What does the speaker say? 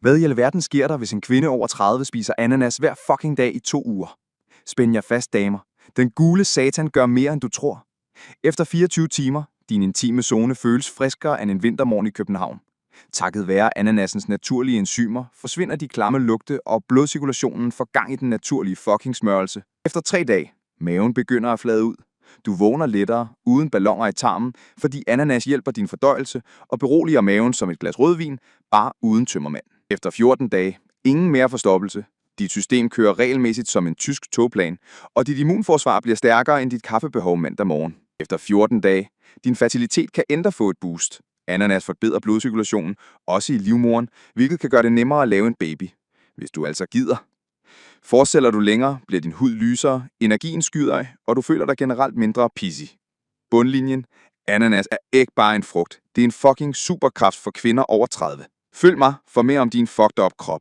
Hvad i alverden sker der, hvis en kvinde over 30 spiser ananas hver fucking dag i 2 uger? Spænd jer fast, damer. Den gule satan gør mere, end du tror. Efter 24 timer, din intime zone føles friskere end en vintermorgen i København. Takket være ananassens naturlige enzymer, forsvinder de klamme lugte, og blodcirkulationen får gang i den naturlige fucking smørelse. Efter 3 dage, maven begynder at flade ud. Du vågner lettere, uden balloner i tarmen, fordi ananas hjælper din fordøjelse og beroliger maven som et glas rødvin, bare uden tømmermand. Efter 14 dage, ingen mere forstoppelse. Dit system kører regelmæssigt som en tysk togplan, og dit immunforsvar bliver stærkere end dit kaffebehov mandag morgen. Efter 14 dage, din fertilitet kan endda få et boost. Ananas forbedrer blodcirkulationen, også i livmoderen, hvilket kan gøre det nemmere at lave en baby. Hvis du altså gider. Fortsætter du længere, bliver din hud lysere, energien skyder, og du føler dig generelt mindre pissig. Bundlinjen: ananas er ikke bare en frugt. Det er en fucking superkraft for kvinder over 30. Følg mig for mere om din fucked up krop.